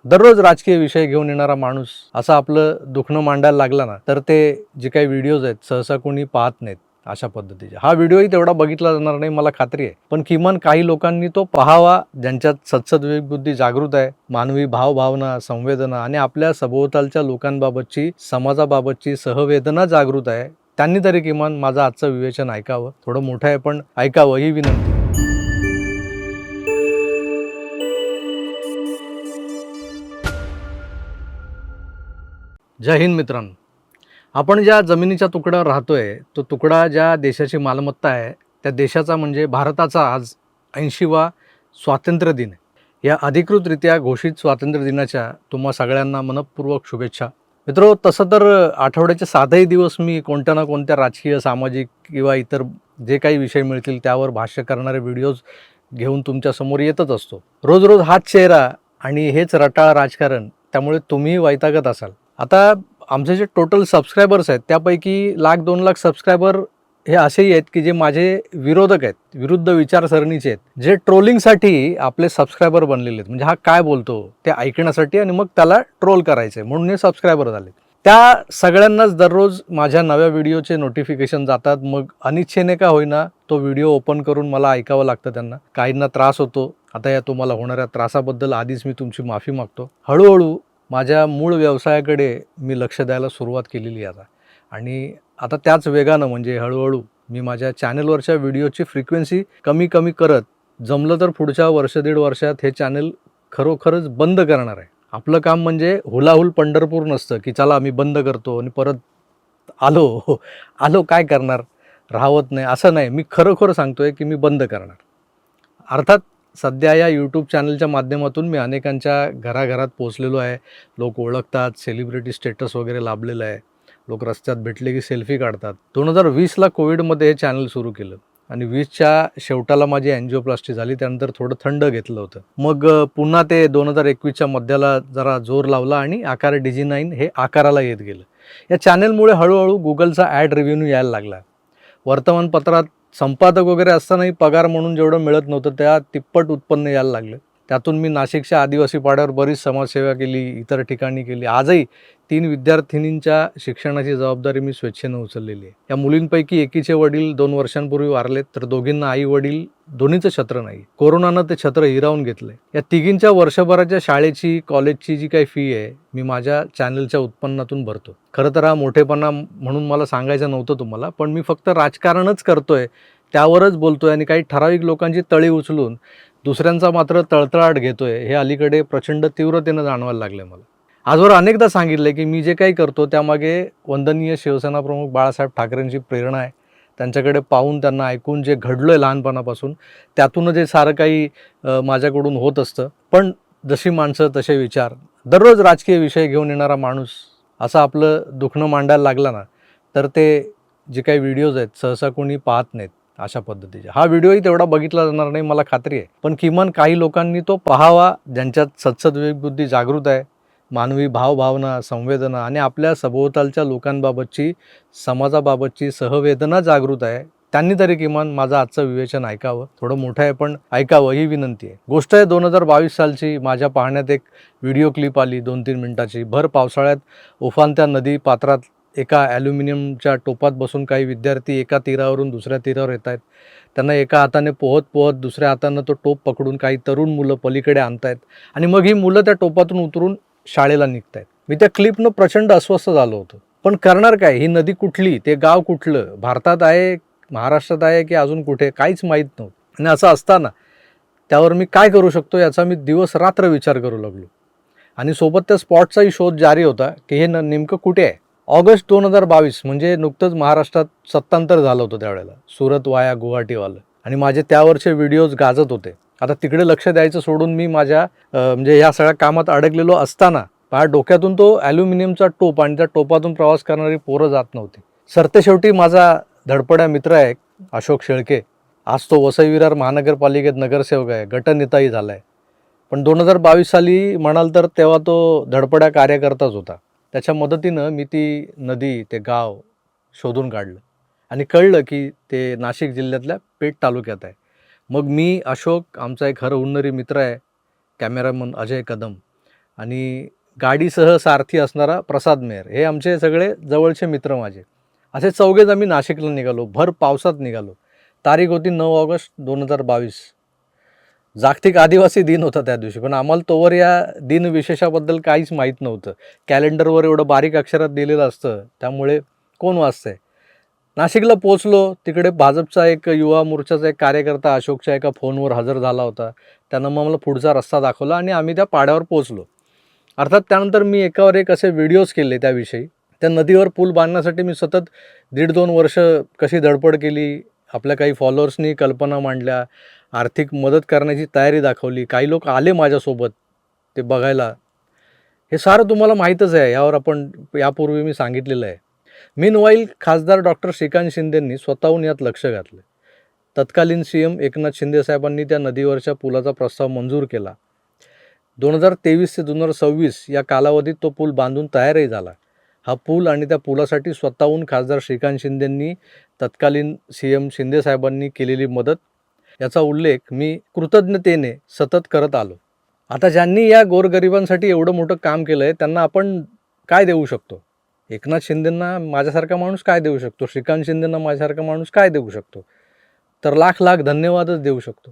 दररोज राजकीय विषय घेऊन येणारा माणूस असं आपलं दुखणं मांडायला लागला ना, तर ते जे काही व्हिडिओज आहेत सहसा कोणी पाहत नाहीत. अशा पद्धतीचे हा व्हिडिओही तेवढा बघितला जाणार नाही मला खात्री आहे, पण किमान काही लोकांनी तो पाहावा ज्यांच्यात सद्सद विवेकबुद्धी जागृत आहे, मानवी भावभावना, संवेदना आणि आपल्या सभोवतालच्या लोकांबाबतची, समाजाबाबतची सहवेदना जागृत आहे. त्यांनी तरी किमान माझं आजचं विवेचन ऐकावं. थोडं मोठं आहे पण ऐकावं ही विनंती. जय हिंद मित्रांनो. आपण ज्या जमिनीच्या तुकड्यावर राहतोय, तो तुकडा ज्या देशाची मालमत्ता आहे, त्या देशाचा म्हणजे भारताचा आज 80वा स्वातंत्र्य दिन आहे. या अधिकृतरित्या घोषित स्वातंत्र्य दिनाच्या तुम्हा सगळ्यांना मनःपूर्वक शुभेच्छा. मित्रो, तसं तर आठवड्याचे 7ही दिवस मी कोणत्या ना कोणत्या राजकीय, सामाजिक किंवा इतर जे काही विषय मिळतील त्यावर भाष्य करणारे व्हिडिओज घेऊन तुमच्यासमोर येतच असतो. रोज रोज हाच चेहरा आणि हेच रटाळ राजकारण, त्यामुळे तुम्हीही वैतागत असाल. आता आमचे जे टोटल सबस्क्रायबर्स आहेत त्यापैकी 1,00,000-2,00,000 सबस्क्रायबर हे असेही आहेत की जे माझे विरोधक आहेत, विरुद्ध विचारसरणीचे आहेत, जे ट्रोलिंगसाठी आपले सबस्क्रायबर बनलेले आहेत. म्हणजे हा काय बोलतो ते ऐकण्यासाठी आणि मग त्याला ट्रोल करायचं आहे म्हणून हे सबस्क्रायबर झाले. त्या सगळ्यांनाच दररोज माझ्या नव्या व्हिडिओचे नोटिफिकेशन जातात. मग अनिच्छेने का होईना तो व्हिडिओ ओपन करून मला ऐकावं लागतं त्यांना. काहींना त्रास होतो. आता या तुम्हाला होणाऱ्या त्रासाबद्दल आधीच मी तुमची माफी मागतो. हळूहळू माझ्या मूळ व्यवसायाकडे मी लक्ष द्यायला सुरुवात केलेली आहे आता. आणि आता त्याच वेगानं म्हणजे हळूहळू मी माझ्या चॅनलवरच्या व्हिडिओची फ्रिक्वेन्सी कमी कमी करत जमलं तर पुढच्या वर्ष दीड वर्षात हे चॅनल खरोखरच बंद करणार आहे. आपलं काम म्हणजे हुलाहुल पंढरपूर नसतं की चला मी बंद करतो आणि परत आलो काय करणार, राहत नाही असं नाही. मी खरोखर सांगतोय की मी बंद करणार. अर्थात सध्या या यूट्यूब चॅनलच्या माध्यमातून मी अनेकांच्या घराघरात पोहोचलेलो आहे. लोक ओळखतात, सेलिब्रिटी स्टेटस वगैरे लाभलेलं आहे. लोक रस्त्यात भेटले की सेल्फी काढतात. 2020ला कोविडमध्ये हे चॅनल सुरू केलं आणि 20च्या शेवटाला माझी अँजिओप्लास्टी झाली. त्यानंतर थोडं थंड घेतलं होतं. मग पुन्हा ते 2021च्या मध्याला जरा जोर लावला आणि आकार DG9 हे आकाराला येत गेलं. या चॅनलमुळे हळूहळू गुगलचा ॲड रेव्हेन्यू यायला लागला. वर्तमानपत्रात संपादक वगैरे असतानाही पगार म्हणून जेवढं मिळत नव्हतं त्या तिप्पट उत्पन्न यायला लागलं. त्यातून मी नाशिकच्या आदिवासी पाड्यावर बरीच समाजसेवा केली, इतर ठिकाणी केली. आजही 3 विद्यार्थिनींच्या शिक्षणाची जबाबदारी मी स्वेच्छेनं उचललेली आहे. या मुलींपैकी एकीचे वडील 2 वर्षांपूर्वी वारलेत, तर दोघींना आई वडील दोन्हीचं छत्र नाही. कोरोनानं ते छत्र हिरावून घेतलंय. या तिघींच्या वर्षभराच्या शाळेची, कॉलेजची जी काही फी आहे मी माझ्या चॅनलच्या उत्पन्नातून भरतो. खरं तर हा मोठेपणा म्हणून मला सांगायचं नव्हतं तुम्हाला, पण मी फक्त राजकारणच करतोय, त्यावरच बोलतोय आणि काही ठराविक लोकांची तळी उचलून दुसऱ्यांचा मात्र तळतळाट घेतोय हे अलीकडे प्रचंड तीव्रतेनं जाणवायला लागले मला. आजवर अनेकदा सांगितले की मी जे काही करतो त्यामागे वंदनीय शिवसेना प्रमुख बाळासाहेब ठाकरेंची प्रेरणा आहे. त्यांच्याकडे पाहून, त्यांना ऐकून जे घडलोय लहानपणापासून त्यातूनच हे सारं काही माझ्याकडून होत असतं. पण जशी माणसं तसे विचार. दररोज राजकीय विषय घेऊन येणारा माणूस असं आपलं दुखणं मांडायला लागला ना, तर ते जे काही व्हिडिओज आहेत सहसा कोणी पाहत नाहीत. अशा पद्धतीचे हा व्हिडिओही तेवढा बघितला जाणार नाही मला खात्री आहे, पण किमान काही लोकांनी तो पाहावा ज्यांच्यात सद्सद विवेकबुद्धी जागृत आहे, मानवी भावभावना, संवेदना आणि आपल्या सभोवतालच्या लोकांबाबतची, समाजाबाबतची सहवेदना जागृत आहे. त्यांनी तरी किमान माझं आजचं विवेचन ऐकावं. थोडं मोठं आहे पण ऐकावं ही विनंती आहे. गोष्ट आहे 2022 सालची. माझ्या पाहण्यात एक व्हिडिओ क्लिप आली 2-3 मिनिटाची. भर पावसाळ्यात उफाणत्या नदी पात्रात एका ॲल्युमिनियमच्या टोपात बसून काही विद्यार्थी एका तीरावरून दुसऱ्या तीरावर येत आहेत. त्यांना एका हाताने पोहत पोहत दुसऱ्या हातानं तो टोप पकडून काही तरुण मुलं पलीकडे आणतायत आणि मग ही मुलं त्या टोपातून उतरून शाळेला निघतायत. मी त्या क्लिपनं प्रचंड अस्वस्थ झालो होतो. पण करणार काय? ही नदी कुठली, ते गाव कुठलं, भारतात आहे, महाराष्ट्रात आहे की अजून कुठे, काहीच माहीत नव्हतं. आणि असं असताना त्यावर मी काय करू शकतो याचा मी दिवस रात्र विचार करू लागलो. आणि सोबत त्या स्पॉटचाही शोध जारी होता की हे नेमकं कुठे आहे. ऑगस्ट 2022 म्हणजे नुकतंच महाराष्ट्रात सत्तांतर झालं होतं त्यावेळेला, सुरत वाया गुवाहाटीवालं. आणि माझे त्यावरचे व्हिडिओज गाजत होते. आता तिकडे लक्ष द्यायचं सोडून मी माझ्या म्हणजे या सगळ्या कामात अडकलेलो असताना माझ्या डोक्यातून तो ॲल्युमिनियमचा टोप आणि त्या टोपातून प्रवास करणारी पोरं जात नव्हती. सरतेशेवटी माझा धडपड्या मित्र आहे अशोक शेळके. आज तो वसई विरार महानगरपालिकेत नगरसेवक आहे, गटनेताही झाला आहे. पण 2022 साली म्हणाल तर तेव्हा तो धडपड्या कार्यकर्ताच होता. त्याच्या मदतीनं मी ती नदी, ते गाव शोधून काढलं आणि कळलं की ते नाशिक जिल्ह्यातल्या पेठ तालुक्यात आहे. मग मी, अशोक, आमचा एक हरहुन्नरी मित्र आहे कॅमेरामन अजय कदम, आणि गाडीसह सारथी असणारा प्रसाद मेहर, हे आमचे सगळे जवळचे मित्र माझे. असे चौघेच आम्ही नाशिकला निघालो, भर पावसात निघालो. तारीख होती 9 ऑगस्ट 2022. जागतिक आदिवासी दिन होता त्या दिवशी, पण आम्हाला तोवर या दिनविशेषाबद्दल काहीच माहीत नव्हतं. कॅलेंडरवर एवढं बारीक अक्षरात दिलेलं असतं, त्यामुळे कोण वाचतंय. नाशिकला पोहोचलो, तिकडे भाजपचा एक युवा मोर्चाचा एक कार्यकर्ता अशोकच्या एका फोनवर हजर झाला होता. त्यानं मग मला पुढचा रस्ता दाखवला आणि आम्ही त्या पाड्यावर पोहोचलो. अर्थात त्यानंतर मी एकावर एक असे व्हिडिओज केले त्याविषयी. त्या नदीवर पूल बांधण्यासाठी मी सतत 1.5-2 वर्ष कशी धडपड केली. आपल्या काही फॉलोअर्सनी कल्पना मांडल्या, आर्थिक मदत करण्याची तयारी दाखवली. काही लोक आले माझ्यासोबत ते बघायला. हे सारं तुम्हाला माहीतच आहे, यावर आपण यापूर्वी मी सांगितलेलं आहे. मीनवाईल खासदार डॉक्टर श्रीकांत शिंदेंनी स्वतःहून यात लक्ष घातलं. तत्कालीन CM एकनाथ शिंदे साहेबांनी त्या नदीवरच्या पुलाचा प्रस्ताव मंजूर केला. 2023 ते 2026 या कालावधीत तो पूल बांधून तयारही झाला. हा पूल आणि त्या पुलासाठी स्वतःहून खासदार श्रीकांत शिंदेंनी, तत्कालीन CM शिंदे साहेबांनी केलेली मदत, याचा उल्लेख मी कृतज्ञतेने सतत करत आलो. आता ज्यांनी या गोरगरिबांसाठी एवढं मोठं काम केलं आहे, त्यांना आपण काय देऊ शकतो? एकनाथ शिंदेंना माझ्यासारखा माणूस काय देऊ शकतो? श्रीकांत शिंदेंना माझ्यासारखा माणूस काय देऊ शकतो? तर लाख लाख धन्यवादच देऊ शकतो.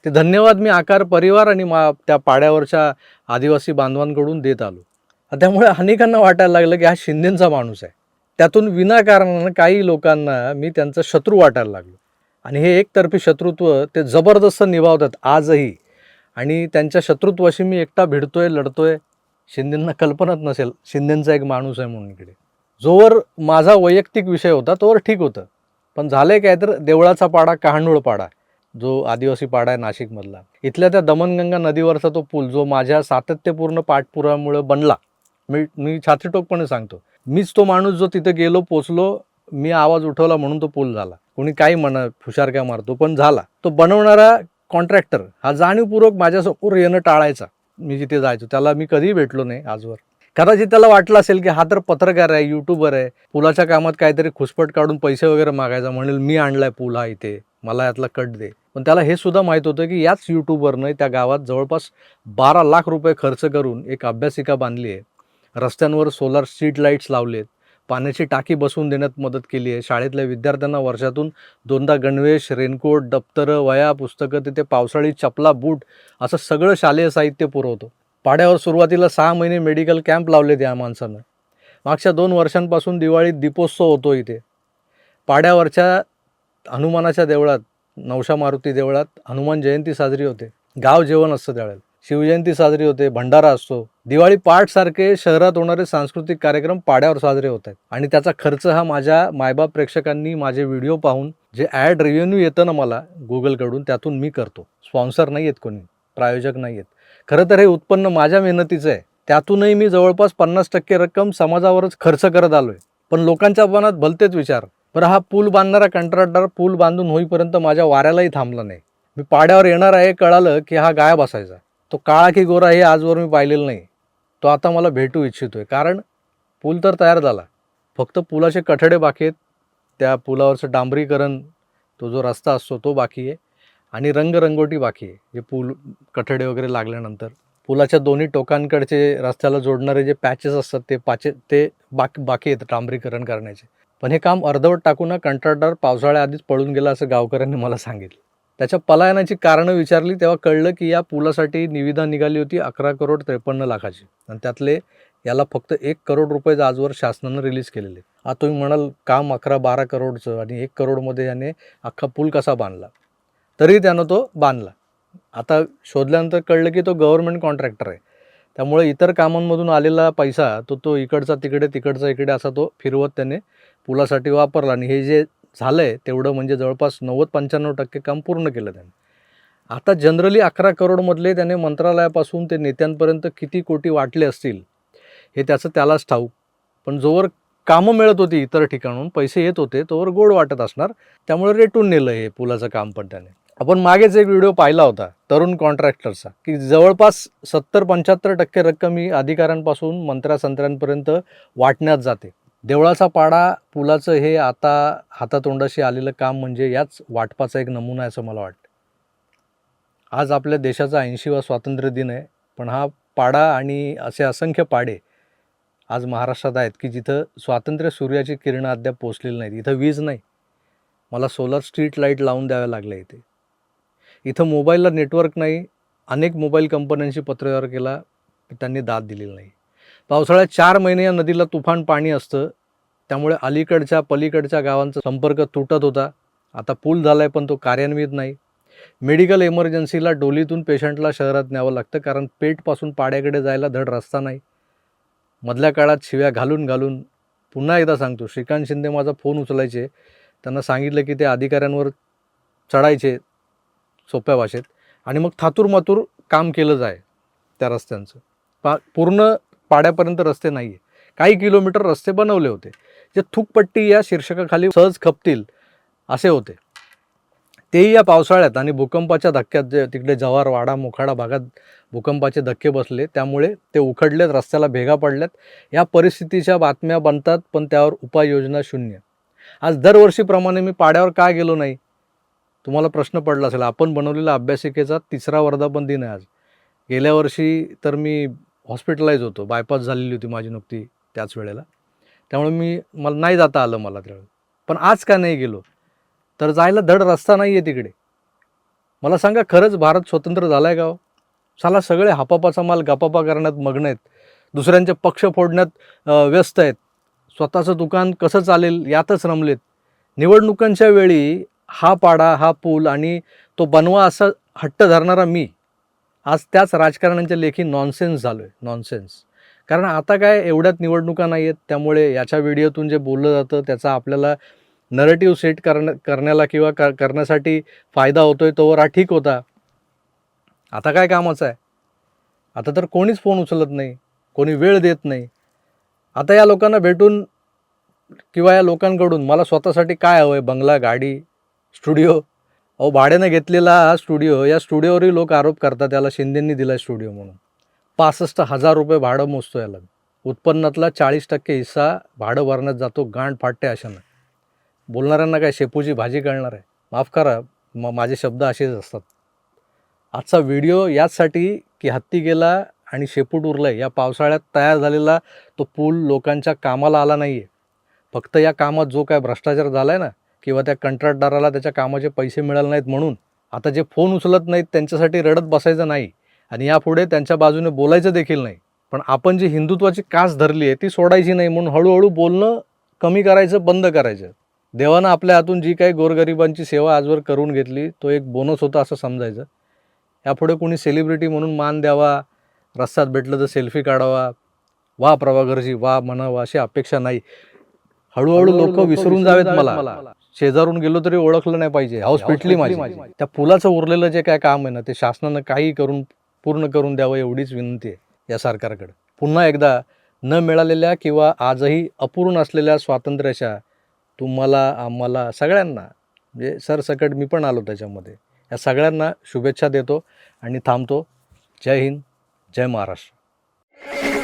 ते धन्यवाद मी आकार परिवार आणि त्या पाड्यावरच्या आदिवासी बांधवांकडून देत आलो. त्यामुळे अनेकांना वाटायला लागलं की हा शिंदेंचा माणूस आहे. त्यातून विनाकारणानं काही लोकांना मी त्यांचा शत्रू वाटायला लागलो. आणि हे एकतर्फी शत्रुत्व ते जबरदस्त निभावतात आजही. आणि त्यांच्या शत्रुत्वाशी मी एकटा भिडतोय, लढतोय. शिंदेंना कल्पनाच नसेल शिंदेंचा एक माणूस आहे म्हणून इकडे. जोवर माझा वैयक्तिक विषय होता तोवर ठीक होतं. पण झालंय काय, तर देवळाचा पाडा, कहांडोळ पाडा, जो आदिवासी पाडा आहे नाशिकमधला, इथल्या त्या दमनगंगा नदीवरचा तो पूल जो माझ्या सातत्यपूर्ण पाठपुरामुळे बनला. मी छातीटोकपणे सांगतो, मीच तो माणूस जो तिथे गेलो, पोचलो, मी आवाज उठवला म्हणून तो पूल झाला. कोणी काही म्हणा, हुशारक्या मारतो, पण झाला. तो बनवणारा कॉन्ट्रॅक्टर हा जाणीवपूर्वक माझ्यासमोर येणं टाळायचा. मी जिथे जायचो त्याला मी कधीही भेटलो नाही आजवर. कदाचित त्याला वाटलं असेल की हा तर पत्रकार आहे, यूट्यूबर आहे, पुलाच्या कामात काहीतरी खुसपट काढून पैसे वगैरे मागायचा, म्हणेल मी आणलाय पूल हा इथे, मला यातला कट दे. पण त्याला हे सुद्धा माहीत होतं की याच यूट्यूबरनं त्या गावात जवळपास 12 लाख रुपये खर्च करून एक अभ्यासिका बांधली आहे. रस्त्यांवर सोलार स्ट्रीट लाईट्स लावलेत, पाण्याची टाकी बसवून देण्यात मदत केली आहे. शाळेतल्या विद्यार्थ्यांना वर्षातून 2दा गणवेश, रेनकोट, दप्तरं, वह्या, पुस्तकं, तिथे पावसाळी चपला, बूट असं सगळं शालेय साहित्य पुरवतो. पाड्यावर सुरुवातीला 6 महिने मेडिकल कॅम्प लावले त्या माणसानं. मागच्या 2 वर्षांपासून दिवाळीत दीपोत्सव होतो इथे. पाड्यावरच्या हनुमानाच्या देवळात, नवशा मारुती देवळात हनुमान जयंती साजरी होते. गाव जेवण असतं त्यावेळेला. शिवजयंती साजरी होते, भंडारा असतो. दिवाळी पाठसारखे शहरात होणारे सांस्कृतिक कार्यक्रम पाड्यावर साजरे होत आहेत. आणि त्याचा खर्च हा माझ्या मायबाप प्रेक्षकांनी माझे व्हिडिओ पाहून जे ॲड रेव्हेन्यू येतं ना मला गुगलकडून, त्यातून मी करतो. स्पॉन्सर नाही आहेत, कोणी प्रायोजक नाही आहेत. खरं तर हे उत्पन्न माझ्या मेहनतीचं आहे. त्यातूनही मी जवळपास 50% रक्कम समाजावरच खर्च करत आलोय. पण लोकांच्या मनात भलतेच विचार. बरं, हा पूल बांधणारा कंत्राटदार पूल बांधून होईपर्यंत माझ्या वाऱ्यालाही थांबला नाही. मी पाड्यावर येणार आहे कळालं की हा गायब असायचा. तो काळा की गोरा हे आजवर मी पाहिलेलं नाही. तो आता मला भेटू इच्छितोय, कारण पूल तर तयार झाला. फक्त पुलाचे कठडे बाकी आहेत. त्या पुलावरचं डांबरीकरण, तो जो रस्ता असतो तो बाकी आहे. आणि रंगरंगोटी बाकी आहे. जे पूल कठडे वगैरे लागल्यानंतर पुलाच्या दोन्ही टोकांकडचे रस्त्याला जोडणारे जे पॅचेस असतात ते बाकी आहेत डांबरीकरण करण्याचे. पण हे काम अर्धवट टाकून कंत्राटदार पावसाळ्याआधीच पळून गेला असं गावकऱ्यांनी मला सांगितलं. त्याच्या पलायनाची कारणं विचारली तेव्हा कळलं की या पुलासाठी निविदा निघाली होती 11,53,00,000ची. आणि त्यातले याला फक्त 1 करोड रुपये आजवर शासनानं रिलीज केलेले. आता तुम्ही म्हणाल काम 11-12 करोडचं आणि 1 करोडमध्ये याने अख्खा पूल कसा बांधला? तरी त्यानं तो बांधला. आता शोधल्यानंतर कळलं की तो गव्हर्नमेंट कॉन्ट्रॅक्टर आहे. त्यामुळे इतर कामांमधून आलेला पैसा तो इकडचा तिकडे, तिकडचा इकडे असा तो फिरवत त्याने पुलासाठी वापरला. आणि हे जे झालंय तेवढं म्हणजे जवळपास 90-95% काम पूर्ण केलं त्याने. आता जनरली 11 करोडमधले त्याने मंत्रालयापासून ते नेत्यांपर्यंत किती कोटी वाटले असतील हे त्यालाच ठाऊक. पण जोवर कामं मिळत होती इतर ठिकाणून, पैसे येत होते, तोवर गोड वाटत असणार. त्यामुळे रेटून नेलं हे पुलाचं काम पण त्याने. आपण मागेच एक व्हिडिओ पाहिला होता तरुण कॉन्ट्रॅक्टरचा, की जवळपास 70-75% रक्कम ही अधिकाऱ्यांपासून मंत्र्या-संत्र्यांपर्यंत वाटण्यात जाते. देवळाचा पाडा पुलाचं हे आता हातातोंडाशी आलेलं काम म्हणजे याच वाटपाचा एक नमुना आहे असं मला वाटतं. आज आपल्या देशाचा 80वा स्वातंत्र्य दिन आहे, पण हा पाडा आणि असे असंख्य पाडे आज महाराष्ट्रात आहेत की जिथं स्वातंत्र्य सूर्याची किरणं अद्याप पोचलेली नाहीत. इथं वीज नाही. मला सोलर स्ट्रीट लाईट लावून द्याव्या लागल्या इथे. इथं मोबाईलला नेटवर्क नाही. अनेक मोबाईल कंपन्यांशी पत्रव्यवहार केला, त्यांनी दाद दिलेली नाही. पावसाळ्यात 4 महिने या नदीला तुफान पाणी असतं. त्यामुळे अलीकडच्या पलीकडच्या गावांचा संपर्क तुटत होता. आता पूल झाला आहे पण तो कार्यान्वित नाही. मेडिकल इमर्जन्सीला डोलीतून पेशंटला शहरात न्यावं लागतं, कारण पेठपासून पाड्याकडे जायला धड रस्ता नाही. मधल्या काळात शिव्या घालून घालून पुन्हा एकदा सांगतो, श्रीकांत शिंदे माझा फोन उचलायचे. त्यांना सांगितलं की ते अधिकाऱ्यांवर चढायचे सोप्या भाषेत आणि मग थातूरमातूर काम केलं जाय त्या रस्त्यांचं. पूर्ण पाड्यापर्यंत रस्ते नाही आहे. काही किलोमीटर रस्ते बनवले होते जे थूकपट्टी या शीर्षकाखाली सहज खपतील असे होते. तेही या पावसाळ्यात आणि भूकंपाच्या धक्क्यात, जे तिकडे जव्हार वाडा मोखाडा भागात भूकंपाचे धक्के बसले त्यामुळे ते उखडलेत, रस्त्याला भेगा पडल्यात. या परिस्थितीच्या बातम्या बनतात पण त्यावर उपाययोजना शून्य. आज दरवर्षीप्रमाणे मी पाड्यावर का गेलो नाही, तुम्हाला प्रश्न पडला असेल. आपण बनवलेला अभ्यासिकेचा 3रा वर्धापन दिन आहे आज. गेल्या वर्षी तर मी हॉस्पिटलाइज होतो, बायपास झालेली होती माझी नुकती त्याच वेळेला. त्यामुळे मला नाही जाता आलं मला त्यावेळेला. पण आज का नाही गेलो, तर जायला धड रस्ता नाही आहे तिकडे. मला सांगा, खरंच भारत स्वतंत्र झाला आहे का हो? साला सगळे हापापाचा माल गपापा करण्यात मग्न आहेत, दुसऱ्यांचे पक्ष फोडण्यात व्यस्त आहेत, स्वतःचं दुकान कसं चालेल यातच रमलेत. निवडणुकांच्या वेळी हा पाडा, हा पूल आणि तो बनवा असं हट्ट धरणारा मी आज त्याच राजकारण्यांच्या लेखी नॉनसेन्स झालो आहे. नॉनसेन्स. कारण आता काय एवढ्यात निवडणुका नाही आहेत, त्यामुळे याच्या व्हिडिओतून जे बोललं जातं त्याचा आपल्याला नरेटिव्ह सेट करण्याला किंवा करण्यासाठी फायदा होतोय, तोवर हा ठीक होता. आता काय कामाचं आहे? आता तर कोणीच फोन उचलत नाही, कोणी वेळ देत नाही. आता या लोकांना भेटून किंवा या लोकांकडून मला स्वतःसाठी काय हवं आहे? बंगला, गाडी, स्टुडिओ. अहो, भाड्यानं घेतलेला हा स्टुडिओ, या स्टुडिओवरही लोक आरोप करतात त्याला शिंदेंनी दिला स्टुडिओ म्हणून. 65,000 रुपये भाडं मोजतो याला. उत्पन्नातला 40% हिस्सा भाडं भरण्यात जातो. गांड फाटते अशानं. बोलणाऱ्यांना काय शेपूची भाजी कळणार आहे? माफ करा, माझे शब्द असेच असतात. आजचा व्हिडिओ याचसाठी की हत्ती गेला आणि शेपूट उरलं. या पावसाळ्यात तयार झालेला तो पूल लोकांच्या कामाला आला नाही आहे. फक्त या कामात जो काय भ्रष्टाचार झाला आहे ना, किंवा त्या कंत्राटदाराला त्याच्या कामाचे पैसे मिळाले नाहीत म्हणून आता जे फोन उचलत नाहीत त्यांच्यासाठी रडत बसायचं नाही आणि यापुढे त्यांच्या बाजूने बोलायचं देखील नाही. पण आपण जी हिंदुत्वाची कास धरली आहे ती सोडायची नाही, म्हणून हळूहळू बोलणं कमी करायचं, बंद करायचं. देवानं आपल्या हातून जी काही गोरगरिबांची सेवा आजवर करून घेतली तो एक बोनस होता असं समजायचं. यापुढे कोणी सेलिब्रिटी म्हणून मान द्यावा, रस्त्यात भेटलं तर सेल्फी काढावा, वा प्रभाकरजी वा म्हणावा अशी अपेक्षा नाही. हळूहळू लोक विसरून जावेत मला. शेजारून गेलो तरी ओळखलं नाही पाहिजे. हाऊस पेटली माझी. त्या पुलाचं उरलेलं जे काय काम आहे ना, ते शासनानं काही करून पूर्ण करून द्यावं एवढीच विनंती आहे या सरकारकडे. पुन्हा एकदा न मिळालेल्या किंवा आजही अपूर्ण असलेल्या स्वातंत्र्याच्या तुम्हाला, आम्हाला, सगळ्यांना, म्हणजे सरसकट मी पण आलो त्याच्यामध्ये, या सगळ्यांना शुभेच्छा देतो आणि थांबतो. जय हिंद, जय महाराष्ट्र.